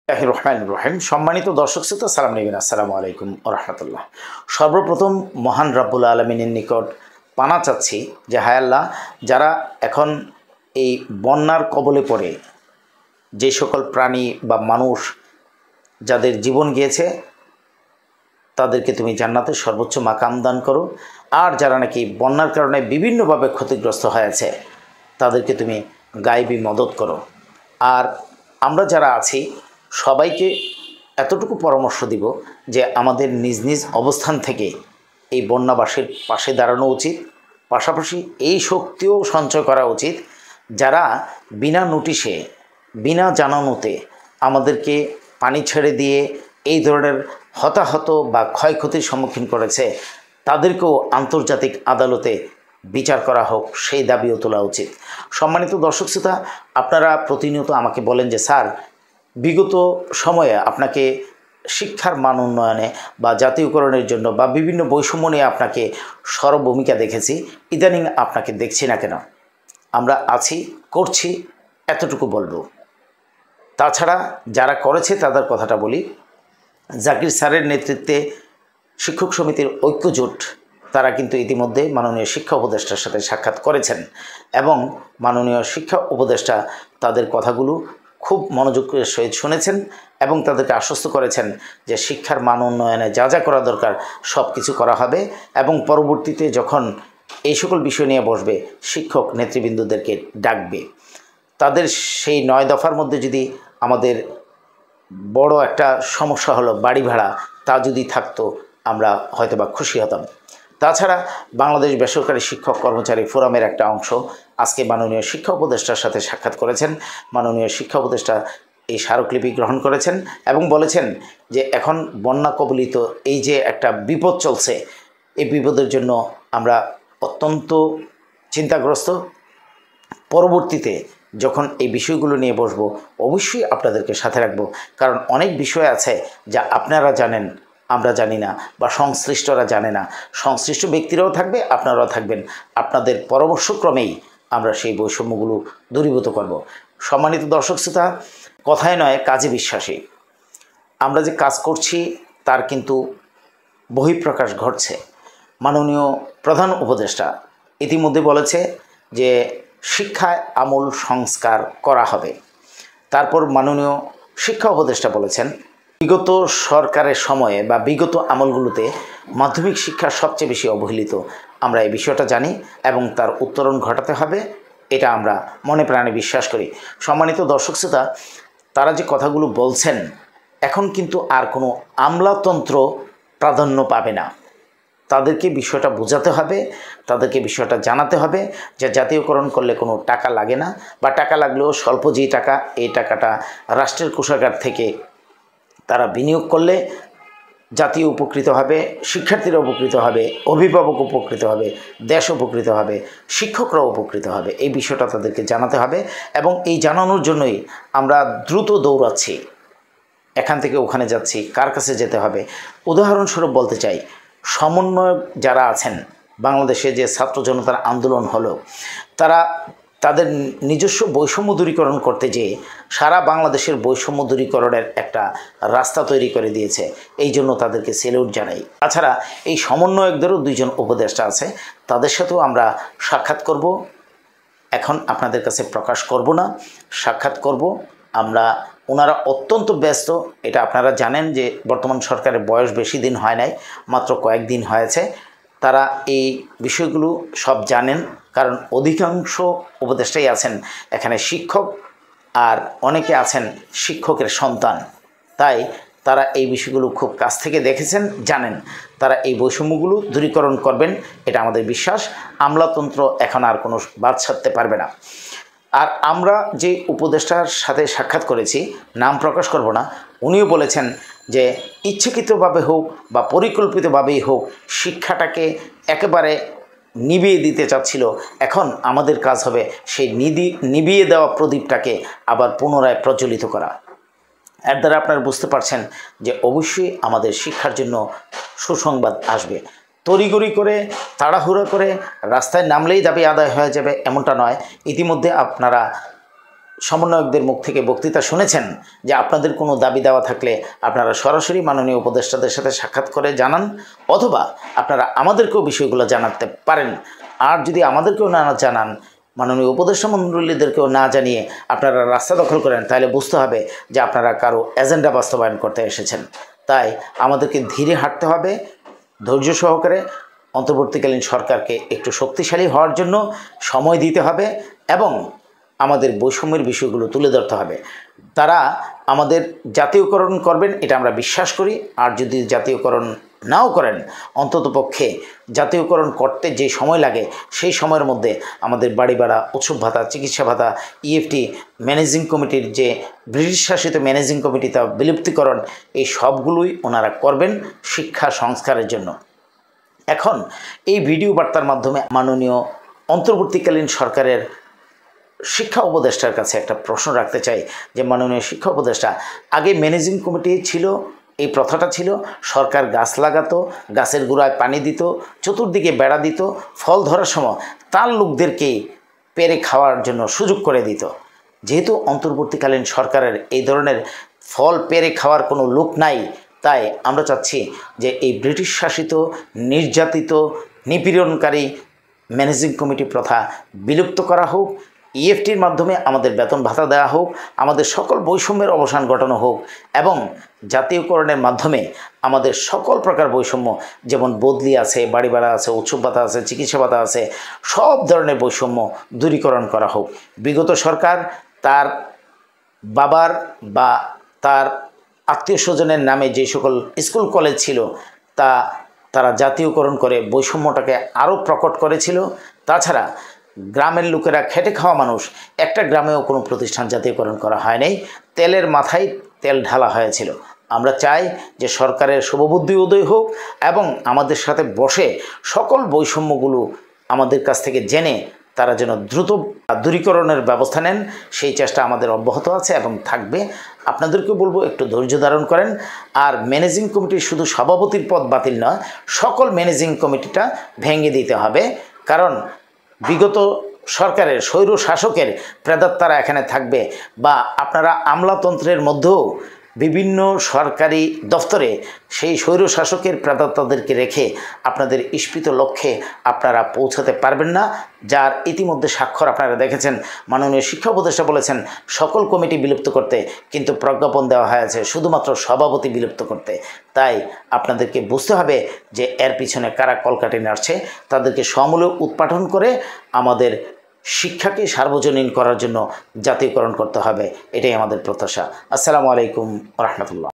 রহিম সম্মানিত দর্শক শ্রোতা সালাম নেবেন। আসসালামু আলাইকুম ওয়া রাহমাতুল্লাহ। সর্বপ্রথম মহান রাব্বুল আলামিনের নিকট পানা চাচ্ছি যে হায় আল্লাহ, যারা এখন এই বন্যার কবলে পড়ে যে সকল প্রাণী বা মানুষ যাদের জীবন গিয়েছে তাদেরকে তুমি জান্নাতের সর্বোচ্চ মাকাম দান করো, আর যারা নাকি বন্যার কারণে বিভিন্নভাবে ক্ষতিগ্রস্ত হয়েছে তাদেরকে তুমি গায়েবী মদত করো। আর আমরা যারা আছি সবাইকে এতটুকু পরামর্শ দিব যে আমাদের নিজ নিজ অবস্থান থেকে এই বন্যাবাসীর পাশে দাঁড়ানো উচিত, পাশাপাশি এই শক্তিও সঞ্চয় করা উচিত যারা বিনা নোটিশে বিনা জানানোতে আমাদেরকে পানি ছেড়ে দিয়ে এই ধরনের হতাহত বা ক্ষয়ক্ষতির সম্মুখীন করেছে, তাদেরকেও আন্তর্জাতিক আদালতে বিচার করা হোক সেই দাবিও তোলা উচিত। সম্মানিত দর্শক শ্রোতা, আপনারা প্রতিনিয়ত আমাকে বলেন যে স্যার, বিগত সময়ে আপনাকে শিক্ষার মান উন্নয়নে বা জাতীয়করণের জন্য বা বিভিন্ন বৈষম্য নিয়ে আপনাকে সর্বভূমিকা দেখেছি, ইদানিং আপনাকে দেখছি না কেন? আমরা আছি, করছি, এতটুকু বলবো। তাছাড়া যারা করেছে তাদের কথাটা বলি। জাকির স্যারের নেতৃত্বে শিক্ষক সমিতির ঐক্যজোট তারা কিন্তু ইতিমধ্যে মাননীয় শিক্ষা উপদেষ্টার সাথে সাক্ষাৎ করেছেন এবং মাননীয় শিক্ষা উপদেষ্টা তাদের কথাগুলো খুব মনোযোগের সহিত শুনেছেন এবং তাদেরকে আশ্বস্ত করেছেন যে শিক্ষার মান উন্নয়নে যা যা করা দরকার সব কিছু করা হবে এবং পরবর্তীতে যখন এই সকল বিষয় নিয়ে বসবে শিক্ষক নেতৃবৃন্দদেরকে ডাকবে। তাদের সেই 9 দফার মধ্যে যদি আমাদের বড় একটা সমস্যা হলো বাড়ি ভাড়া, তা যদি থাকতো আমরা হয়তোবা খুশি হতাম। তাছাড়া বাংলাদেশ বেসরকারি শিক্ষক কর্মচারী ফোরামের একটা অংশ আজকে মাননীয় শিক্ষা উপদেষ্টার সাথে সাক্ষাৎ করেছেন। মাননীয় শিক্ষা উপদেষ্টা এই স্মারকলিপি গ্রহণ করেছেন এবং বলেছেন যে এখন বন্যা কবলিত এই যে একটা বিপদ চলছে, এই বিপদের জন্য আমরা অত্যন্ত চিন্তাগ্রস্ত। পরবর্তীতে যখন এই বিষয়গুলো নিয়ে বসবো অবশ্যই আপনাদেরকে সাথে রাখবো, কারণ অনেক বিষয় আছে যা আপনারা জানেন আমরা জানি না বা সংশ্লিষ্টরা জানে না। সংশ্লিষ্ট ব্যক্তিরাও থাকবে, আপনারাও থাকবেন। আপনাদের পরামর্শক্রমেই আমরা সেই বৈষম্যগুলো দূরীভূত করব। সম্মানিত দর্শক শ্রোতা, কথায় নয় কাজে বিশ্বাসী। আমরা যে কাজ করছি তার কিন্তু বহিঃপ্রকাশ ঘটছে। মাননীয় প্রধান উপদেষ্টা ইতিমধ্যে বলেছে যে শিক্ষায় আমূল সংস্কার করা হবে। তারপর মাননীয় শিক্ষা উপদেষ্টা বলেছেন বিগত সরকারের সময়ে বা বিগত আমলগুলোতে মাধ্যমিক শিক্ষা সবচেয়ে বেশি অবহেলিত। আমরা এই বিষয়টা জানি এবং তার উত্তরণ ঘটাতে হবে, এটা আমরা মনে প্রাণে বিশ্বাস করি। সম্মানিত দর্শক শ্রোতা, তারা যে কথাগুলো বলছেন এখন কিন্তু আর কোনো আমলাতন্ত্র প্রাধান্য পাবে না। তাদেরকে বিষয়টা বোঝাতে হবে, তাদেরকে বিষয়টা জানাতে হবে যে জাতীয়করণ করলে কোনো টাকা লাগে না, বা টাকা লাগলেও স্বল্প যে টাকা, এই টাকাটা রাষ্ট্রের কোষাগার থেকে তারা বিনিয়োগ করলে জাতীয় উপকৃত হবে, শিক্ষার্থীরা উপকৃত হবে, অভিভাবক উপকৃত হবে, দেশ উপকৃত হবে, শিক্ষকরা উপকৃত হবে। এই বিষয়টা তাদেরকে জানাতে হবে এবং এই জানানোর জন্যই আমরা দ্রুত দৌড়াচ্ছি, এখান থেকে ওখানে যাচ্ছি, কার কাছে যেতে হবে। উদাহরণস্বরূপ বলতে চাই, সমন্বয়ক যারা আছেন, বাংলাদেশে যে ছাত্র জনতার আন্দোলন হলো, তারা তাদের নিজস্ব বৈষম্য দূরীকরণ করতে যেয়ে সারা বাংলাদেশের বৈষম্য দূরীকরণের একটা রাস্তা তৈরি করে দিয়েছে। এই জন্য তাদেরকে সেলুট জানাই। তাছাড়া এই সমন্বয়কদেরও 2 জন উপদেষ্টা আছে, তাদের সাথেও আমরা সাক্ষাৎ করব। এখন আপনাদের কাছে প্রকাশ করব না, সাক্ষাৎ করব আমরা। ওনারা অত্যন্ত ব্যস্ত, এটা আপনারা জানেন যে বর্তমান সরকারের বয়স বেশি দিন হয় নাই, মাত্র কয়েকদিন হয়েছে। তারা এই বিষয়গুলো সব জানেন, কারণ অধিকাংশ উপদেষ্টাই আছেন এখানে শিক্ষক, আর অনেকে আছেন শিক্ষকের সন্তান। তাই তারা এই বিষয়গুলো খুব কাছ থেকে দেখেছেন, জানেন। তারা এই বৈষম্যগুলো দূরীকরণ করবেন, এটা আমাদের বিশ্বাস। আমলাতন্ত্র এখন আর কোনো বাদ সাধতে পারবে না। আর আমরা যে উপদেষ্টার সাথে সাক্ষাৎ করেছি, নাম প্রকাশ করব না, উনিও বলেছেন যে ইচ্ছাকৃতভাবে হোক বা পরিকল্পিতভাবেই হোক শিক্ষাটাকে একেবারে নিভিয়ে দিতে চাচ্ছিল। এখন আমাদের কাজ হবে সেই নিভিয়ে দেওয়া প্রদীপটাকে আবার পুনরায় প্রজ্বলিত করা। এর দ্বারা আপনারা বুঝতে পারছেন যে অবশ্যই আমাদের শিক্ষার জন্য সুসংবাদ আসবে। তড়িঘড়ি করে তাড়াহুড়ো করে রাস্তায় নামলেই দাবি আদায় হয়ে যাবে এমনটা নয়। ইতিমধ্যে আপনারা সমন্বয়কদের মুখ থেকে বক্তৃতা শুনেছেন যে আপনাদের কোনো দাবি দেওয়া থাকলে আপনারা সরাসরি মাননীয় উপদেষ্টাদের সাথে সাক্ষাৎ করে জানান, অথবা আপনারা আমাদেরকেও বিষয়গুলো জানাতে পারেন। আর যদি আমাদেরকেও না জানান, মাননীয় উপদেষ্টা মণ্ডলীদেরকেও না জানিয়ে আপনারা রাস্তা দখল করেন, তাহলে বুঝতে হবে যে আপনারা কারো এজেন্ডা বাস্তবায়ন করতে এসেছেন। তাই আমাদেরকে ধীরে হাঁটতে হবে, ধৈর্য সহকারে অন্তর্বর্তীকালীন সরকারকে একটু শক্তিশালী হওয়ার জন্য সময় দিতে হবে এবং আমাদের বৈষম্যের বিষয়গুলো তুলে ধরতে হবে। তারা আমাদের জাতীয়করণ করবেন এটা আমরা বিশ্বাস করি। আর যদি জাতীয়করণ নাও করেন, অন্ততপক্ষে জাতীয়করণ করতে যে সময় লাগে সেই সময়ের মধ্যে আমাদের বাড়ি ভাড়া, উৎসব ভাতা, চিকিৎসা ভাতা, ইএফটি, ম্যানেজিং কমিটির যে ব্রিটিশ শাসিত ম্যানেজিং কমিটি তা বিলুপ্তিকরণ, এই সবগুলোই ওনারা করবেন শিক্ষা সংস্কারের জন্য। এখন এই ভিডিও বার্তার মাধ্যমে মাননীয় অন্তর্বর্তীকালীন সরকারের শিক্ষা উপদেষ্টার কাছে একটা প্রশ্ন রাখতে চাই যে মাননীয় শিক্ষা উপদেষ্টা, আগে ম্যানেজিং কমিটি ছিল, এই প্রথাটা ছিল, সরকার গাছ লাগাতো, গাছের গোড়ায় পানি দিত, চতুর্দিকে বেড়া দিত, ফল ধরার সময় তার লোকদেরকেই পেরে খাওয়ার জন্য সুযোগ করে দিত। যেহেতু অন্তর্বর্তীকালীন সরকারের এই ধরনের ফল পেরে খাওয়ার কোনো লোক নাই, তাই আমরা চাচ্ছি যে এই ব্রিটিশ শাসিত, নির্যাতিত, নিপীড়নকারী ম্যানেজিং কমিটি প্রথা বিলুপ্ত করা হোক, ইএফটির মাধ্যমে আমাদের বেতন ভাতা দেওয়া হোক, আমাদের সকল বৈষম্যের অবসান ঘটানো হোক এবং জাতীয়করণের মাধ্যমে আমাদের সকল প্রকার বৈষম্য, যেমন বদলি আছে, বাড়ি ভাড়া আছে, উৎসব ভাতা আছে, চিকিৎসা ভাতা আছে, সব ধরনের বৈষম্য দূরীকরণ করা হোক। বিগত সরকার তার বাবার বা তার আত্মীয় স্বজনের নামে যে সকল স্কুল কলেজ ছিল তারা জাতীয়করণ করে বৈষম্যটাকে আরও প্রকট করেছিল। তাছাড়া গ্রামের লোকেরা, খেটে খাওয়া মানুষ, একটা গ্রামেও কোনো প্রতিষ্ঠান জাতীয়করণ করা হয় নাই, তেলের মাথায় তেল ঢালা হয়েছিল। আমরা চাই যে সরকারের শুভবুদ্ধি উদয় হোক এবং আমাদের সাথে বসে সকল বৈষম্যগুলো আমাদের কাছ থেকে জেনে তারা যেন দ্রুত দূরীকরণের ব্যবস্থা নেন, সেই চেষ্টা আমাদের অব্যাহত আছে এবং থাকবে। আপনাদেরকে বলবো একটু ধৈর্য ধারণ করেন। আর ম্যানেজিং কমিটির শুধু সভাপতির পদ বাতিল নয়, সকল ম্যানেজিং কমিটিটা ভেঙে দিতে হবে, কারণ বিগত সরকারের স্বৈর শাসকের প্রেতাত্মারা এখানে থাকবে। বা আপনারা আমলাতন্ত্রের মধ্যেও বিভিন্ন সরকারি দফতরে সেই স্বৈর শাসকের প্রেতাত্মাদেরকে রেখে আপনাদের ইস্পিত লক্ষ্যে আপনারা পৌঁছাতে পারবেন না, যার ইতিমধ্যে স্বাক্ষর আপনারা দেখেছেন। মাননীয় শিক্ষা উপদেষ্টা বলেছেন সকল কমিটি বিলুপ্ত করতে, কিন্তু প্রজ্ঞাপন দেওয়া হয়েছে শুধুমাত্র সভাপতি বিলুপ্ত করতে। তাই আপনাদেরকে বুঝতে হবে যে এর পিছনে কারা কলকাঠি নাড়ছে, তাদেরকে সমূলে উৎপাটন করে আমাদের শিক্ষাকে সার্বজনীন করার জন্য জাতীয়করণ করতে হবে। এটাই আমাদের প্রত্যাশা। আসসালামু আলাইকুম ওয়া রাহমাতুল্লাহ।